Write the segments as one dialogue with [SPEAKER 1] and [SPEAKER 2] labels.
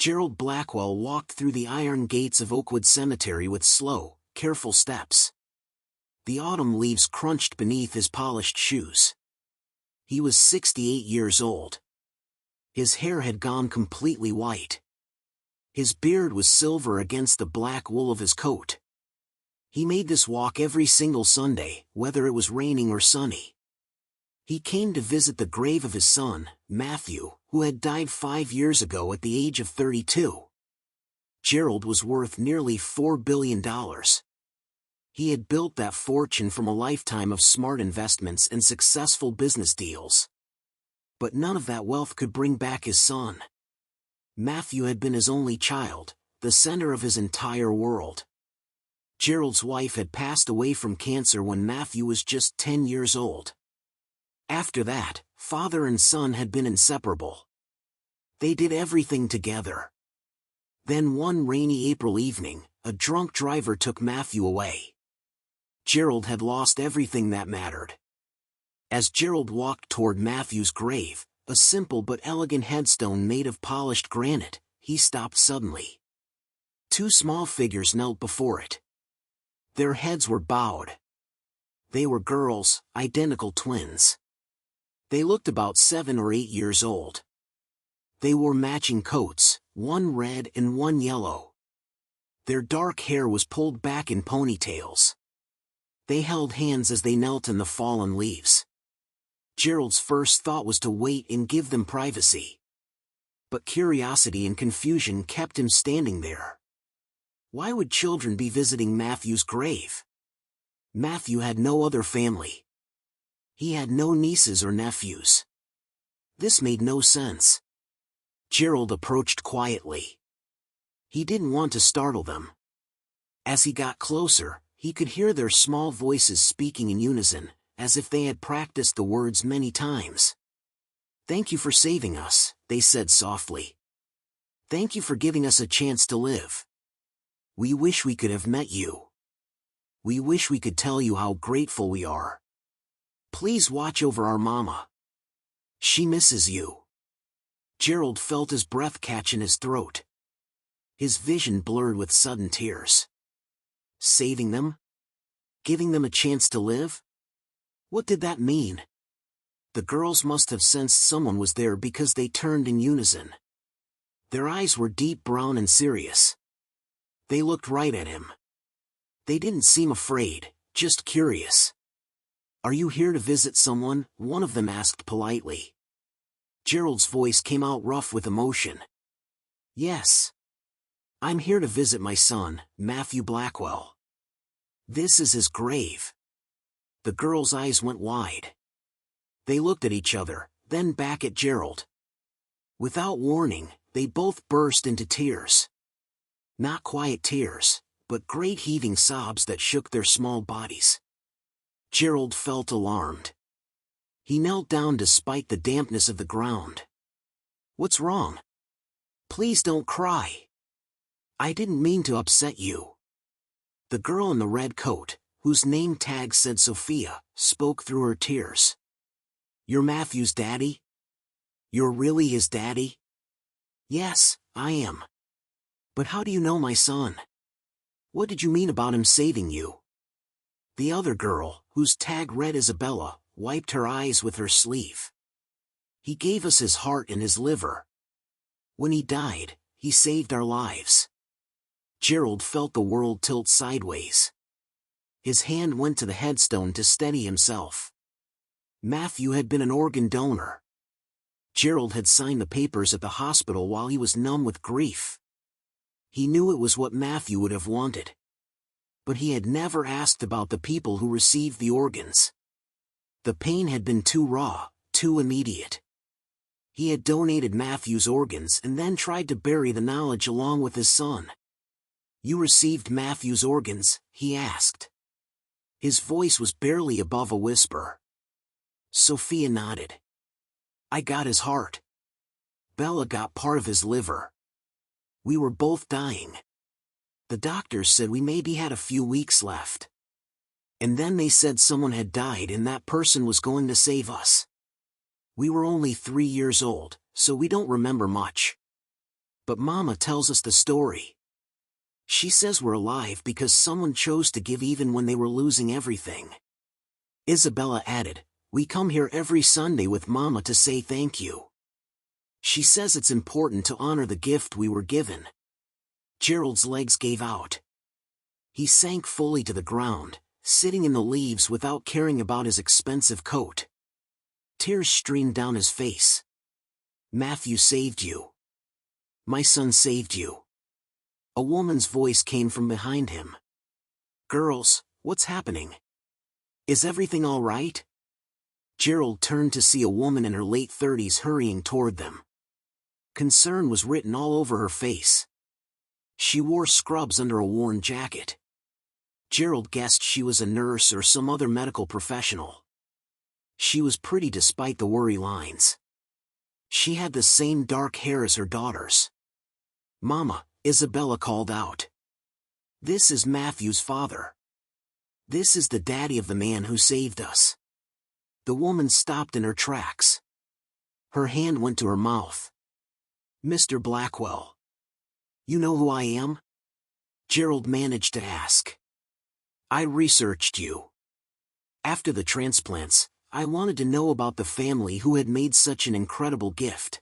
[SPEAKER 1] Gerald Blackwell walked through the iron gates of Oakwood Cemetery with slow, careful steps. The autumn leaves crunched beneath his polished shoes. He was 68 years old. His hair had gone completely white. His beard was silver against the black wool of his coat. He made this walk every single Sunday, whether it was raining or sunny. He came to visit the grave of his son, Matthew, who had died 5 years ago at the age of 32. Gerald was worth nearly $4 billion. He had built that fortune from a lifetime of smart investments and successful business deals. But none of that wealth could bring back his son. Matthew had been his only child, the center of his entire world. Gerald's wife had passed away from cancer when Matthew was just 10 years old. After that, father and son had been inseparable. They did everything together. Then one rainy April evening, a drunk driver took Matthew away. Gerald had lost everything that mattered. As Gerald walked toward Matthew's grave, a simple but elegant headstone made of polished granite, he stopped suddenly. Two small figures knelt before it. Their heads were bowed. They were girls, identical twins. They looked about 7 or 8 years old. They wore matching coats, one red and one yellow. Their dark hair was pulled back in ponytails. They held hands as they knelt in the fallen leaves. Gerald's first thought was to wait and give them privacy. But curiosity and confusion kept him standing there. Why would children be visiting Matthew's grave? Matthew had no other family. He had no nieces or nephews. This made no sense. Gerald approached quietly. He didn't want to startle them. As he got closer, he could hear their small voices speaking in unison, as if they had practiced the words many times. "Thank you for saving us," they said softly. "Thank you for giving us a chance to live. We wish we could have met you. We wish we could tell you how grateful we are. Please watch over our mama. She misses you." Gerald felt his breath catch in his throat. His vision blurred with sudden tears. Saving them? Giving them a chance to live? What did that mean? The girls must have sensed someone was there because they turned in unison. Their eyes were deep brown and serious. They looked right at him. They didn't seem afraid, just curious. "Are you here to visit someone?" one of them asked politely. Gerald's voice came out rough with emotion. "Yes. I'm here to visit my son, Matthew Blackwell. This is his grave." The girls' eyes went wide. They looked at each other, then back at Gerald. Without warning, they both burst into tears. Not quiet tears, but great heaving sobs that shook their small bodies. Gerald felt alarmed. He knelt down despite the dampness of the ground. "What's wrong? Please don't cry. I didn't mean to upset you." The girl in the red coat, whose name tag said Sophia, spoke through her tears. "You're Matthew's daddy? You're really his daddy?" "Yes, I am. But how do you know my son? What did you mean about him saving you?" The other girl, whose tag read Isabella, wiped her eyes with her sleeve. "He gave us his heart and his liver. When he died, he saved our lives." Gerald felt the world tilt sideways. His hand went to the headstone to steady himself. Matthew had been an organ donor. Gerald had signed the papers at the hospital while he was numb with grief. He knew it was what Matthew would have wanted. But he had never asked about the people who received the organs. The pain had been too raw, too immediate. He had donated Matthew's organs and then tried to bury the knowledge along with his son. "You received Matthew's organs?" he asked. His voice was barely above a whisper. Sophia nodded. "I got his heart. Bella got part of his liver. We were both dying. The doctors said we maybe had a few weeks left. And then they said someone had died and that person was going to save us. We were only 3 years old, so we don't remember much. But Mama tells us the story. She says we're alive because someone chose to give even when they were losing everything. Isabella added, we come here every Sunday with Mama to say thank you. She says it's important to honor the gift we were given. Gerald's legs gave out. He sank fully to the ground, sitting in the leaves without caring about his expensive coat. Tears streamed down his face. Matthew saved you. My son saved you. A woman's voice came from behind him. Girls, what's happening? Is everything all right? Gerald turned to see a woman in her late 30s hurrying toward them. Concern was written all over her face. She wore scrubs under a worn jacket. Gerald guessed she was a nurse or some other medical professional. She was pretty despite the worry lines. She had the same dark hair as her daughters. Mama, Isabella called out. This is Matthew's father. This is the daddy of the man who saved us. The woman stopped in her tracks. Her hand went to her mouth. Mr. Blackwell. You know who I am? Gerald managed to ask. I researched you. After the transplants, I wanted to know about the family who had made such an incredible gift.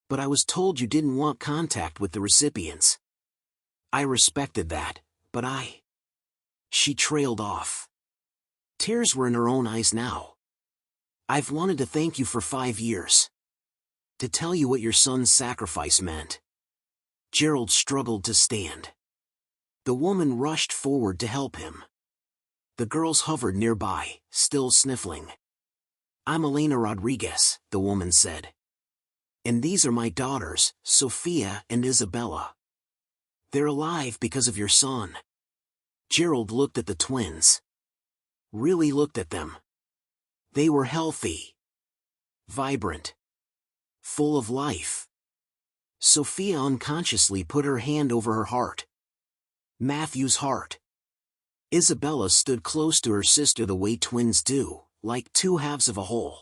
[SPEAKER 1] But I was told you didn't want contact with the recipients. I respected that, but She trailed off. Tears were in her own eyes now. I've wanted to thank you for 5 years. To tell you what your son's sacrifice meant. Gerald struggled to stand. The woman rushed forward to help him. The girls hovered nearby, still sniffling. I'm Elena Rodriguez, the woman said. And these are my daughters, Sophia and Isabella. They're alive because of your son. Gerald looked at the twins. Really looked at them. They were healthy. Vibrant. Full of life. Sophia unconsciously put her hand over her heart. Matthew's heart. Isabella stood close to her sister the way twins do, like two halves of a whole.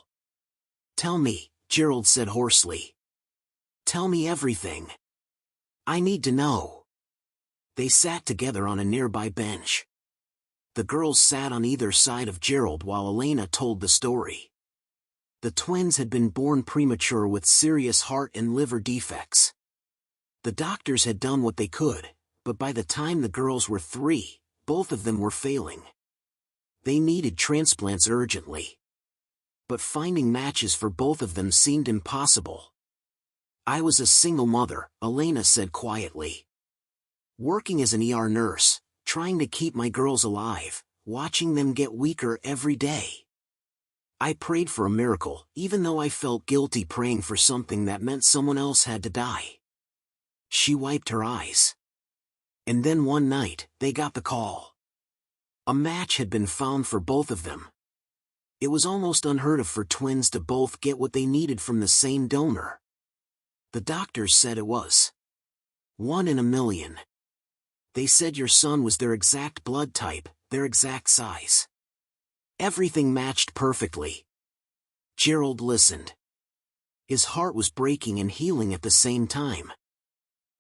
[SPEAKER 1] Tell me, Gerald said hoarsely. Tell me everything. I need to know. They sat together on a nearby bench. The girls sat on either side of Gerald while Elena told the story. The twins had been born premature with serious heart and liver defects. The doctors had done what they could, but by the time the girls were 3, both of them were failing. They needed transplants urgently. But finding matches for both of them seemed impossible. I was a single mother, Elena said quietly. Working as an ER nurse, trying to keep my girls alive, watching them get weaker every day. I prayed for a miracle, even though I felt guilty praying for something that meant someone else had to die. She wiped her eyes. And then one night, they got the call. A match had been found for both of them. It was almost unheard of for twins to both get what they needed from the same donor. The doctors said it was 1 in a million. They said your son was their exact blood type, their exact size. Everything matched perfectly. Gerald listened. His heart was breaking and healing at the same time.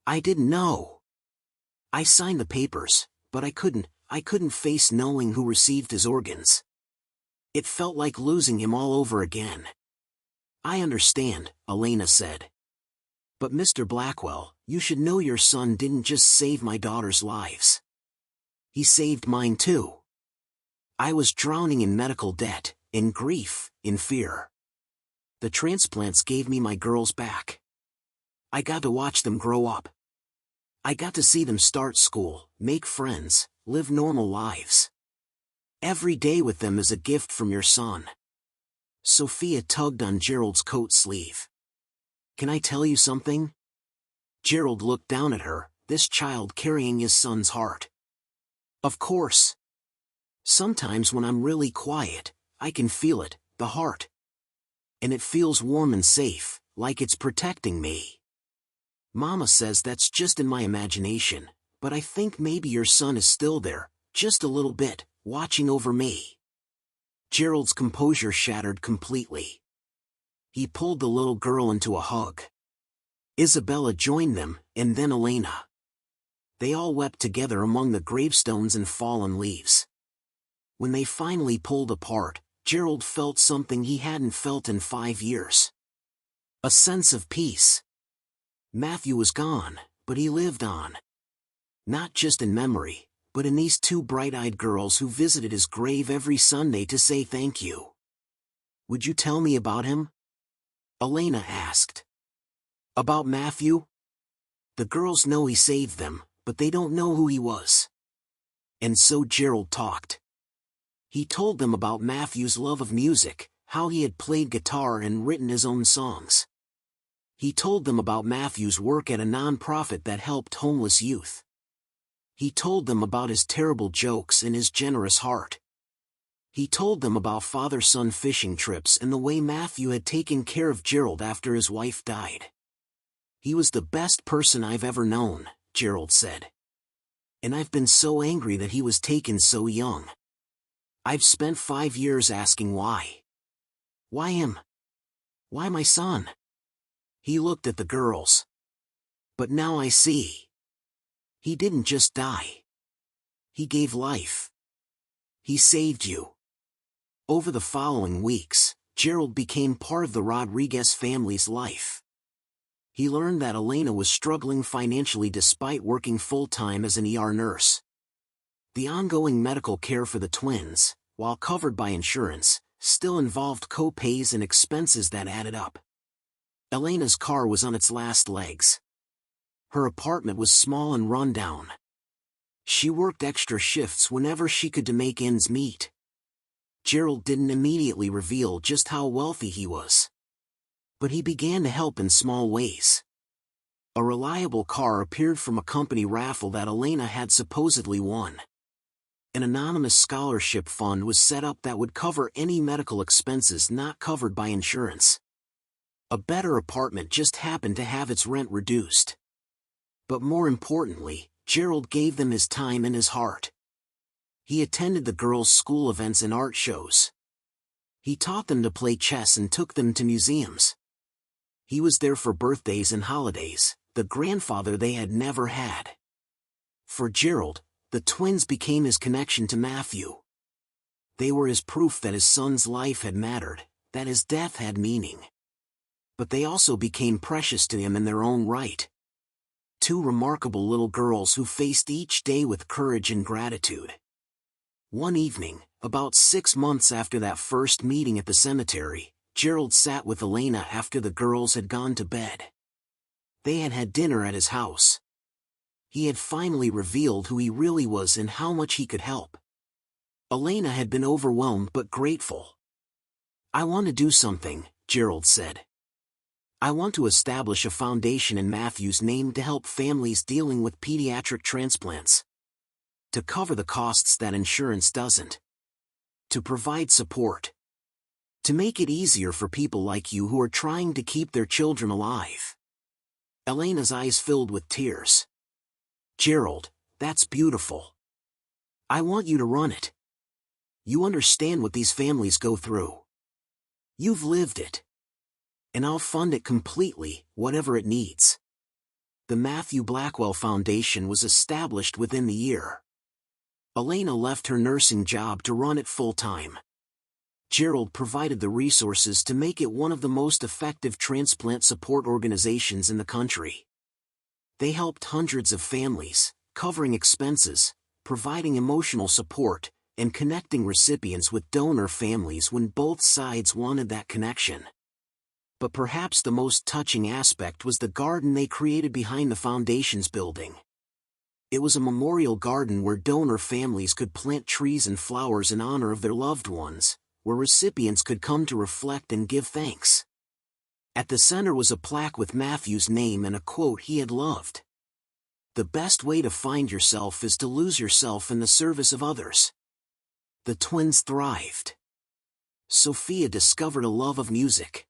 [SPEAKER 1] I didn't know. I signed the papers, but I couldn't face knowing who received his organs. It felt like losing him all over again. I understand, Elena said. But Mr. Blackwell, you should know your son didn't just save my daughters' lives. He saved mine too. I was drowning in medical debt, in grief, in fear. The transplants gave me my girls back. I got to watch them grow up. I got to see them start school, make friends, live normal lives. Every day with them is a gift from your son. Sophia tugged on Gerald's coat sleeve. Can I tell you something? Gerald looked down at her, this child carrying his son's heart. Of course. Sometimes when I'm really quiet, I can feel it, the heart. And it feels warm and safe, like it's protecting me. Mama says that's just in my imagination, but I think maybe your son is still there, just a little bit, watching over me. Gerald's composure shattered completely. He pulled the little girl into a hug. Isabella joined them, and then Elena. They all wept together among the gravestones and fallen leaves. When they finally pulled apart, Gerald felt something he hadn't felt in 5 years. A sense of peace. Matthew was gone, but he lived on. Not just in memory, but in these two bright-eyed girls who visited his grave every Sunday to say thank you. Would you tell me about him? Elena asked. About Matthew? The girls know he saved them, but they don't know who he was. And so Gerald talked. He told them about Matthew's love of music, how he had played guitar and written his own songs. He told them about Matthew's work at a non-profit that helped homeless youth. He told them about his terrible jokes and his generous heart. He told them about father-son fishing trips and the way Matthew had taken care of Gerald after his wife died. He was the best person I've ever known, Gerald said. And I've been so angry that he was taken so young. I've spent 5 years asking why. Why him? Why my son? He looked at the girls. But now I see. He didn't just die. He gave life. He saved you. Over the following weeks, Gerald became part of the Rodriguez family's life. He learned that Elena was struggling financially despite working full-time as an ER nurse. The ongoing medical care for the twins, while covered by insurance, still involved co-pays and expenses that added up. Elena's car was on its last legs. Her apartment was small and run down. She worked extra shifts whenever she could to make ends meet. Gerald didn't immediately reveal just how wealthy he was. But he began to help in small ways. A reliable car appeared from a company raffle that Elena had supposedly won. An anonymous scholarship fund was set up that would cover any medical expenses not covered by insurance. A better apartment just happened to have its rent reduced. But more importantly, Gerald gave them his time and his heart. He attended the girls' school events and art shows. He taught them to play chess and took them to museums. He was there for birthdays and holidays, the grandfather they had never had. For Gerald, the twins became his connection to Matthew. They were his proof that his son's life had mattered, that his death had meaning. But they also became precious to him in their own right. Two remarkable little girls who faced each day with courage and gratitude. One evening, about 6 months after that first meeting at the cemetery, Gerald sat with Elena after the girls had gone to bed. They had had dinner at his house. He had finally revealed who he really was and how much he could help. Elena had been overwhelmed but grateful. I want to do something, Gerald said. I want to establish a foundation in Matthew's name to help families dealing with pediatric transplants. To cover the costs that insurance doesn't. To provide support. To make it easier for people like you who are trying to keep their children alive. Elena's eyes filled with tears. Gerald, that's beautiful. I want you to run it. You understand what these families go through. You've lived it. And I'll fund it completely, whatever it needs. The Matthew Blackwell Foundation was established within the year. Elena left her nursing job to run it full-time. Gerald provided the resources to make it one of the most effective transplant support organizations in the country. They helped hundreds of families, covering expenses, providing emotional support, and connecting recipients with donor families when both sides wanted that connection. But perhaps the most touching aspect was the garden they created behind the foundation's building. It was a memorial garden where donor families could plant trees and flowers in honor of their loved ones, where recipients could come to reflect and give thanks. At the center was a plaque with Matthew's name and a quote he had loved. The best way to find yourself is to lose yourself in the service of others. The twins thrived. Sophia discovered a love of music.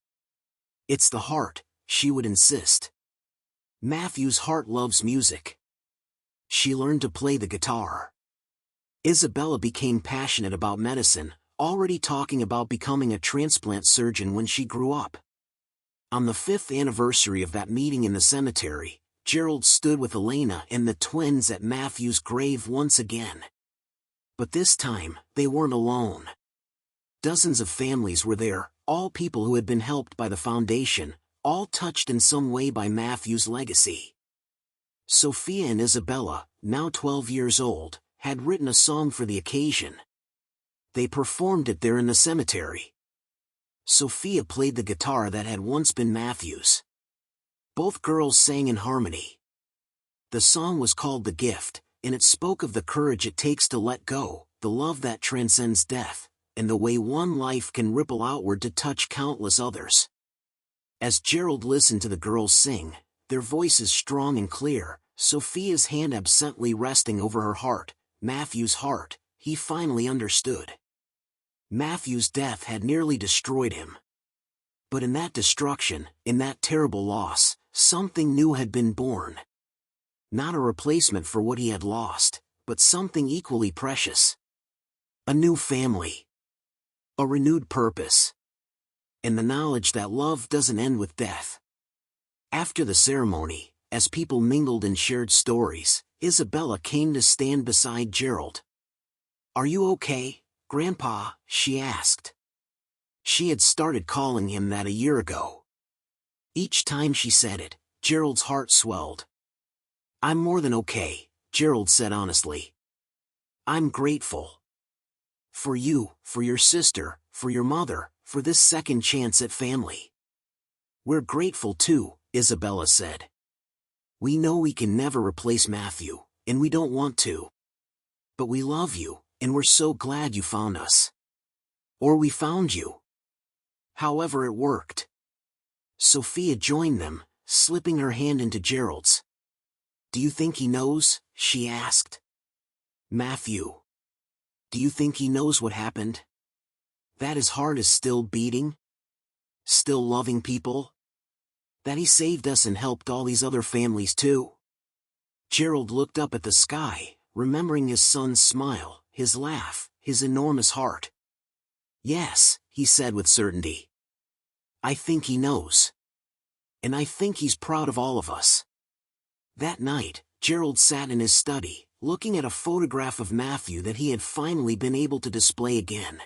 [SPEAKER 1] It's the heart, she would insist. Matthew's heart loves music. She learned to play the guitar. Isabella became passionate about medicine, already talking about becoming a transplant surgeon when she grew up. On the 5th anniversary of that meeting in the cemetery, Gerald stood with Elena and the twins at Matthew's grave once again. But this time, they weren't alone. Dozens of families were there, all people who had been helped by the foundation, all touched in some way by Matthew's legacy. Sophia and Isabella, now 12 years old, had written a song for the occasion. They performed it there in the cemetery. Sophia played the guitar that had once been Matthew's. Both girls sang in harmony. The song was called The Gift, and it spoke of the courage it takes to let go, the love that transcends death, and the way one life can ripple outward to touch countless others. As Gerald listened to the girls sing, their voices strong and clear, Sophia's hand absently resting over her heart, Matthew's heart, he finally understood. Matthew's death had nearly destroyed him. But in that destruction, in that terrible loss, something new had been born. Not a replacement for what he had lost, but something equally precious. A new family. A renewed purpose. And the knowledge that love doesn't end with death. After the ceremony, as people mingled and shared stories, Isabella came to stand beside Gerald. "Are you okay, Grandpa?" she asked. She had started calling him that a year ago. Each time she said it, Gerald's heart swelled. "I'm more than okay," Gerald said honestly. "I'm grateful. For you, for your sister, for your mother, for this second chance at family." "We're grateful too," Isabella said. "We know we can never replace Matthew, and we don't want to. But we love you, and we're so glad you found us. Or we found you. However it worked." Sophia joined them, slipping her hand into Gerald's. "Do you think he knows?" she asked. "Matthew. Do you think he knows what happened? That his heart is still beating? Still loving people? That he saved us and helped all these other families too?" Gerald looked up at the sky, remembering his son's smile, his laugh, his enormous heart. "Yes," he said with certainty. "I think he knows. And I think he's proud of all of us." That night, Gerald sat in his study, looking at a photograph of Matthew that he had finally been able to display again.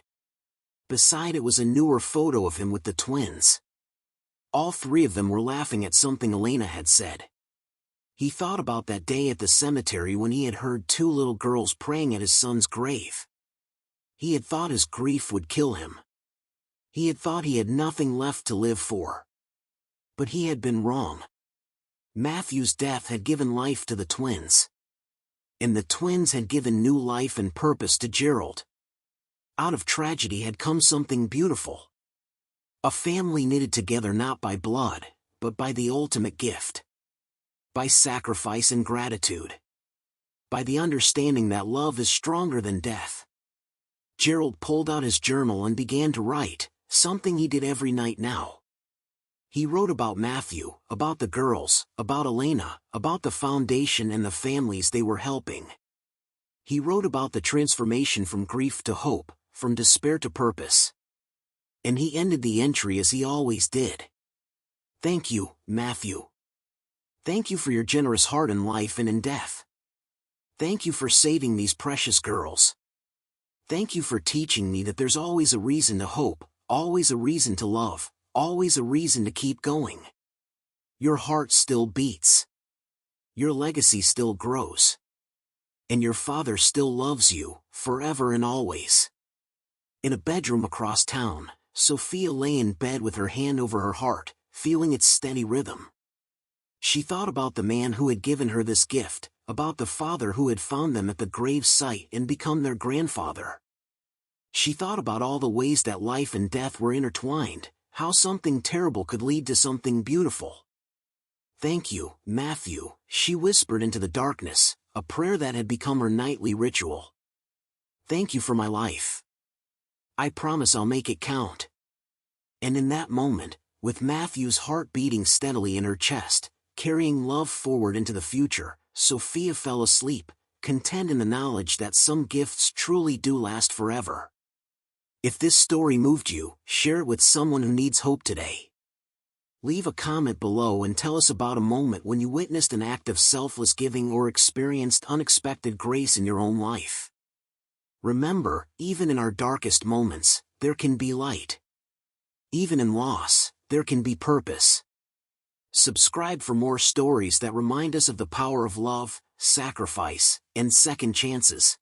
[SPEAKER 1] Beside it was a newer photo of him with the twins. All three of them were laughing at something Elena had said. He thought about that day at the cemetery when he had heard two little girls praying at his son's grave. He had thought his grief would kill him. He had thought he had nothing left to live for. But he had been wrong. Matthew's death had given life to the twins. And the twins had given new life and purpose to Gerald. Out of tragedy had come something beautiful. A family knitted together not by blood, but by the ultimate gift. By sacrifice and gratitude. By the understanding that love is stronger than death. Gerald pulled out his journal and began to write, something he did every night now. He wrote about Matthew, about the girls, about Elena, about the foundation and the families they were helping. He wrote about the transformation from grief to hope, from despair to purpose. And he ended the entry as he always did. "Thank you, Matthew. Thank you for your generous heart in life and in death. Thank you for saving these precious girls. Thank you for teaching me that there's always a reason to hope, always a reason to love, always a reason to keep going. Your heart still beats. Your legacy still grows. And your father still loves you, forever and always." In a bedroom across town, Sophia lay in bed with her hand over her heart, feeling its steady rhythm. She thought about the man who had given her this gift, about the father who had found them at the grave site and become their grandfather. She thought about all the ways that life and death were intertwined, how something terrible could lead to something beautiful. "Thank you, Matthew," she whispered into the darkness, a prayer that had become her nightly ritual. "Thank you for my life. I promise I'll make it count." And in that moment, with Matthew's heart beating steadily in her chest, carrying love forward into the future, Sophia fell asleep, content in the knowledge that some gifts truly do last forever. If this story moved you, share it with someone who needs hope today. Leave a comment below and tell us about a moment when you witnessed an act of selfless giving or experienced unexpected grace in your own life. Remember, even in our darkest moments, there can be light. Even in loss, there can be purpose. Subscribe for more stories that remind us of the power of love, sacrifice, and second chances.